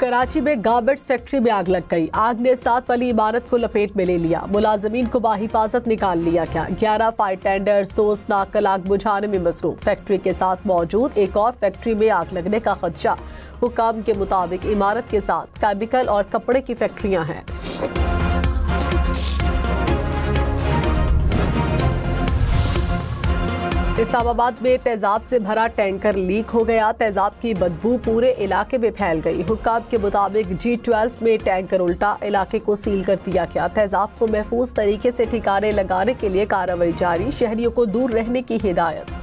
कराची में garments factory में आग लग गई। आग ने 7 वाली इमारत को लपेट में ले लिया। मुलाजमीन को बाहिफाजत निकाल लिया गया। 11 फायर टेंडर्स 2 नाकल आग बुझाने में मसरूफ। फैक्ट्री के साथ मौजूद एक और फैक्ट्री में आग लगने का खदशा। हुकाम के मुताबिक इमारत के साथ केमिकल और कपड़े की फैक्ट्रियां हैं। इस्लामाबाद में तेजाब से भरा टैंकर लीक हो गया। तेजाब की बदबू पूरे इलाके में फैल गई। हुक्काम के मुताबिक G12 में टैंकर उल्टा, इलाके को सील कर दिया गया। तेजाब को महफूज तरीके से ठिकाने लगाने के लिए कार्रवाई जारी। शहरियों को दूर रहने की हिदायत।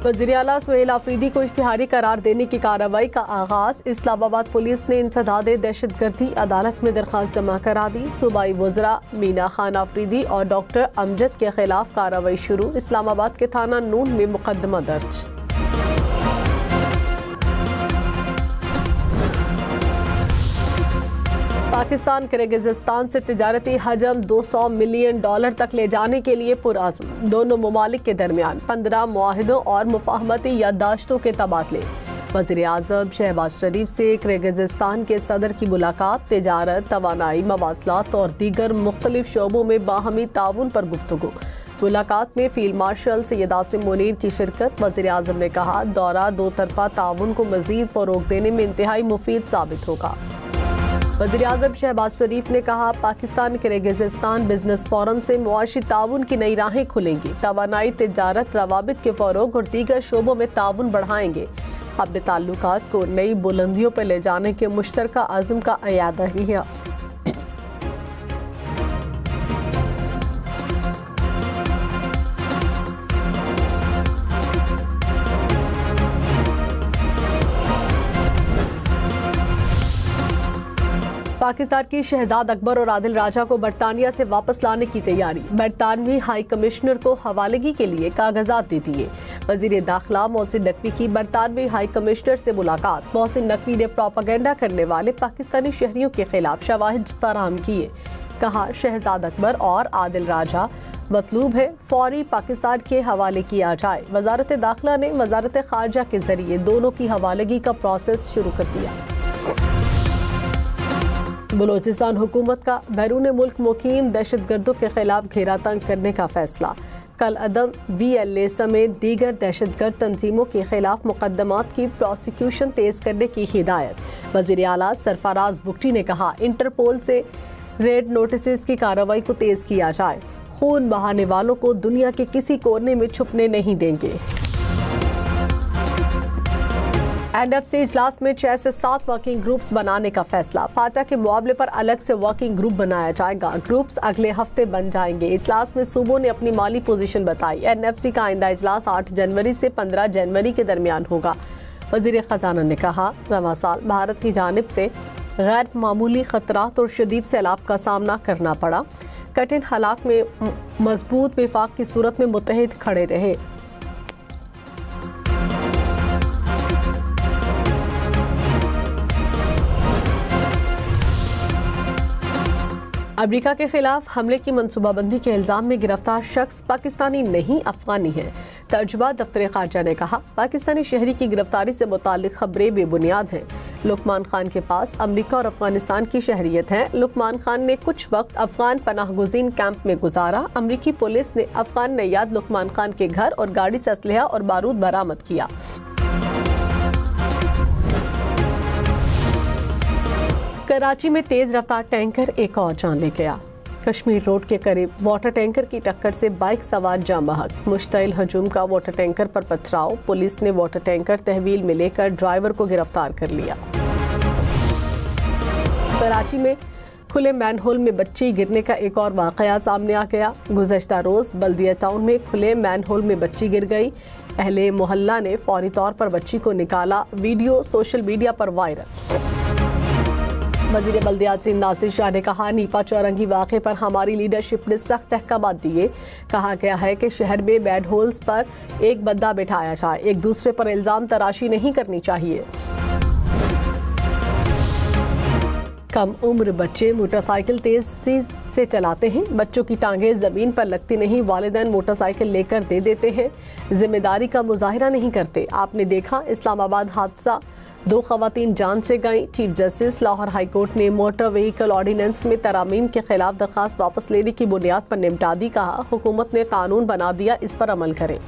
वज़ीर आला सुहेल आफरीदी को इश्तिहारी करार देने की कार्रवाई का आगाज। इस्लामाबाद पुलिस ने इंसदाद दहशतगर्दी अदालत में दरख्वास्त जमा करा दी। सूबाई वज़रा मीना खान आफरीदी और डॉक्टर अमजद के खिलाफ कार्रवाई शुरू। इस्लामाबाद के थाना नून में मुकदमा दर्ज। पाकिस्तान किर्गिज़स्तान से तिजारती हजम $200 मिलियन तक ले जाने के लिए पुरअज़्म। दोनों ममालिक के दरमियान 15 मुआहिदों और मुफाहमती याददाश्तों के तबादले। वज़ीर आज़म शहबाज शरीफ से किर्गिज़स्तान के सदर की मुलाकात। तिजारत, तवानाई, मवासलात और दीगर मुख्तलिफ शोबों में बाहमी ताउन पर गुफ्तगू। मुलाकात में फील्ड मार्शल सैयद आसिम मुनीर की शिरकत। वज़ीर आज़म ने कहा, दौरा 2 तरफ़ा ताउन को मज़ीद फ़रोग़ देने में इंतहाई मुफीद साबित होगा। वज़ीर आज़म शहबाज शरीफ ने कहा, पाकिस्तान किर्गिज़स्तान बिजनेस फोरम से मुआशी ताउन की नई राहें खुलेंगी। तवानाई, तिजारत, रवाबित के फ़रोग़ और दीगर शोबों में ताउन बढ़ाएंगे। अपने ताल्लुकात को नई बुलंदियों पर ले जाने के मुश्तरका अज़्म का इयादा किया। पाकिस्तान की शहजाद अकबर और आदिल राजा को बरतानिया से वापस लाने की तैयारी। बरतानवी हाई कमिश्नर को हवालगी के लिए कागजात दे दिए। वजीर दाखिला मोहसिन नकवी की बरतानवी हाई कमिश्नर से मुलाकात। मोहसिन नकवी ने प्रोपेगेंडा करने वाले पाकिस्तानी शहरियों के खिलाफ शवाहिद फराहम किए। कहा, शहजाद अकबर और आदिल राजा मतलूब है फौरी पाकिस्तान के हवाले किया जाए। वजारत दाखिला ने वजारत खारजा के जरिए दोनों की हवालगी का प्रोसेस शुरू कर दिया। बलोचिस्तान हुकूमत का बैरून मुल्क मुकीम दहशतगर्दों के खिलाफ घेरा तंग करने का फैसला। कल अदम BLA समेत दीगर दहशतगर्द तंजीमों के खिलाफ मुकदमात की प्रोसिक्यूशन तेज करने की हिदायत। वज़ीर आला सरफराज बुगटी ने कहा, इंटरपोल से रेड नोटिस की कार्रवाई को तेज किया जाए। खून बहाने वालों को दुनिया के किसी कोने में छुपने नहीं देंगे। NFC इजलास में 6 से 7 वर्किंग ग्रुप्स बनाने का फैसला। फाटा के मुआवले पर अलग से वर्किंग ग्रुप बनाया जाएगा। ग्रुप्स अगले हफ्ते बन जाएंगे। इजलास में सूबों ने अपनी माली पोजीशन बताई। NFC का आइंदा इजलास 8 जनवरी से 15 जनवरी के दरमियान होगा। वजीर खजाना ने कहा, रवां साल भारत की जानिब से गैर मामूली खतरात और शदीद सैलाब का सामना करना पड़ा। कठिन हालात में मजबूत विफाक की सूरत में मुत्तहिद खड़े रहे। अमेरिका के खिलाफ हमले की मनसूबाबंदी के इल्जाम में गिरफ्तार शख्स पाकिस्तानी नहीं अफगानी है। तर्जुमा दफ्तर खारजा ने कहा, पाकिस्तानी शहरी की गिरफ्तारी से मुतालिक खबरें बेबुनियाद हैं। लुकमान खान के पास अमेरिका और अफगानिस्तान की शहरियत है। लुकमान खान ने कुछ वक्त अफगान पनाहगुज़ीन कैंप में गुजारा। अमरीकी पुलिस ने अफगान नैयाद लुकमान खान के घर और गाड़ी से असलहा और बारूद बरामद किया। कराची में तेज रफ्तार टैंकर एक और जान ले गया। कश्मीर रोड के करीब वाटर टैंकर की टक्कर से बाइक सवार जाम बहक। मुश्तइल हजूम का वाटर टैंकर पर पथराव। पुलिस ने वाटर टैंकर तहवील में लेकर ड्राइवर को गिरफ्तार कर लिया। कराची में खुले मैनहोल में बच्ची गिरने का एक और वाकया सामने आ गया। गुज़श्ता रोज बल्दिया टाउन में खुले मैनहोल में बच्ची गिर गई। अहले मोहल्ला ने फौरी तौर पर बच्ची को निकाला। वीडियो सोशल मीडिया पर वायरल। वज़ीर बल्दियात नासिर शाह ने कहा, नीपा चौरंगी वाक़े पर हमारी लीडरशिप ने सख्त अहकामात दिए। कहा गया है कि शहर में बैड होल्स पर एक बंदा बिठाया जाए। एक दूसरे पर इल्ज़ाम तराशी नहीं करनी चाहिए। कम उम्र बच्चे मोटरसाइकिल तेजी से चलाते हैं, बच्चों की टांगें जमीन पर लगती नहीं, वालिदैन मोटरसाइकिल लेकर दे देते हैं, जिम्मेदारी का मुजाहिरा नहीं करते। आपने देखा इस्लामाबाद हादसा, 2 खवातीन जान से गईं। Chief justice Lahore high court ने मोटर व्हीकल ऑर्डिनेंस में तरमीम के खिलाफ दरख्वास्त वापस लेने की बुनियाद पर निपटा दी। कहा हुकूमत ने कानून बना दिया, इस पर अमल करें।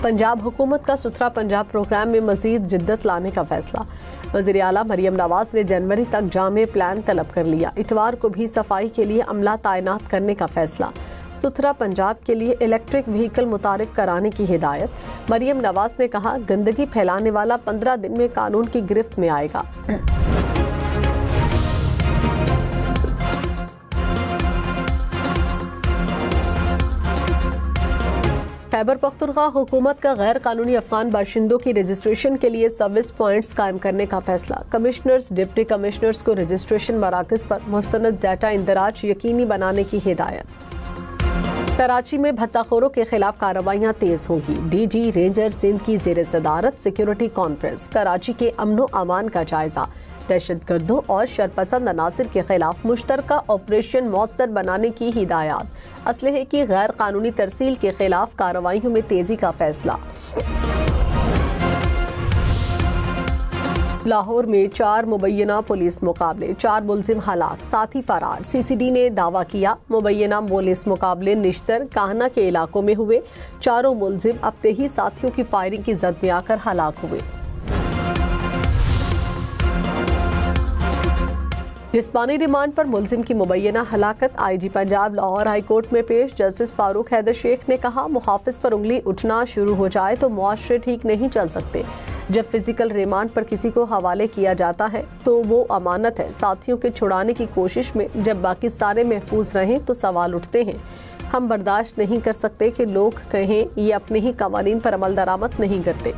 पंजाब हुकूमत का सुथरा पंजाब प्रोग्राम में मजीद जिद्दत लाने का फैसला। वज़ीर आला मरियम नवाज ने जनवरी तक जामे प्लान तलब कर लिया। इतवार को भी सफाई के लिए अमला तैनात करने का फैसला। सुथरा पंजाब के लिए इलेक्ट्रिक व्हीकल मुतारिफ कराने की हिदायत। मरियम नवाज ने कहा गंदगी फैलाने वाला 15 दिन में कानून की गिरफ्त में आएगा। खैबर पख्तूनख्वा हुकूमत का गैर कानूनी अफगान बाशिंदों की रजिस्ट्रेशन के लिए सर्विस पॉइंट्स कायम करने का फैसला। कमिश्नर्स, डिप्टी कमिश्नर्स को रजिस्ट्रेशन मराकज़ पर मुस्तनद डाटा इंदराज यकीनी बनाने की हिदायत। कराची में भत्ताखोरों के खिलाफ कार्रवाइयाँ तेज होंगी। DG रेंजर सिंध की ज़ेर सदारत सिक्योरिटी कॉन्फ्रेंस। कराची के अमनो अमान का जायजा। दहशतगर्दों और शरपसंद अनासिर के खिलाफ मुश्तरका ऑपरेशन मौसर बनाने की हिदायत। असलहे की गैर कानूनी तरसील के खिलाफ कार्रवाइयों में तेजी का फैसला। लाहौर में 4 मुबैना पुलिस मुकाबले, 4 मुलजिम हलाक, साथी फरार। CCD ने दावा किया मुबैना पुलिस मुकाबले निश्तर काहना के इलाकों में हुए। 4 मुलजिम अपने ही साथियों की फायरिंग की जद में आकर हलाक हुए। जिस्मानी रिमांड पर मुलजिम की मुबैना हलाकत। IG Punjab Lahore high court में पेश। जस्टिस फारूक हैदर शेख ने कहा मुहाफिज पर उंगली उठना शुरू हो जाए तो मुआशरे ठीक नहीं चल सकते। जब फिजिकल रिमांड पर किसी को हवाले किया जाता है तो वो अमानत है। साथियों के छुड़ाने की कोशिश में जब बाकी सारे महफूज रहें तो सवाल उठते हैं। हम बर्दाश्त नहीं कर सकते कि लोग कहें ये अपने ही कवानीन पर अमल दरामद नहीं करते।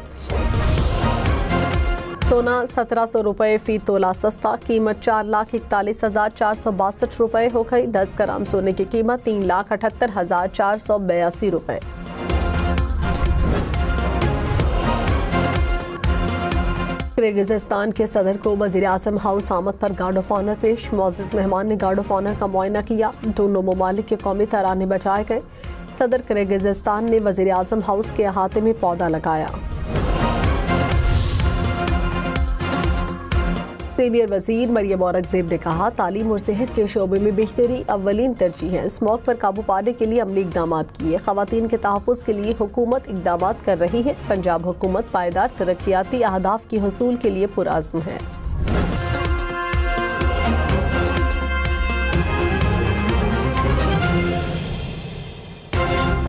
सोना 1700 रुपये फी तोला सस्ता। कीमत 4,41,462 रुपये हो गई। 10 ग्राम सोने की कीमत 3,78,482 रुपये। किर्गिज़स्तान के सदर को वज़ीर आज़म हाउस आमद पर गार्ड ऑफ ऑनर पेश। मुअज़्ज़ज़ मेहमान ने गार्ड ऑफ ऑनर का मुआयना किया। दोनों ममालिक के कौमी तराने बजाए गए। सदर किर्गिज़स्तान ने वज़ीर आज़म हाउस के अहाते में पौधा लगाया। सीनियर वजीर मरियम औरंगजेब ने कहा तालीम और सेहत के शोबे में बेहतरी अव्वलीन तरजीह है। स्मॉग पर काबू पाने के लिए अमली इक़दाम किए। ख़वातीन के तहफ़्फ़ुज़ के लिए हुकूमत इक़दाम कर रही है। पंजाब हुकूमत पायदार तरक्याती अहदाफ की हसूल के लिए पुरअज़्म है।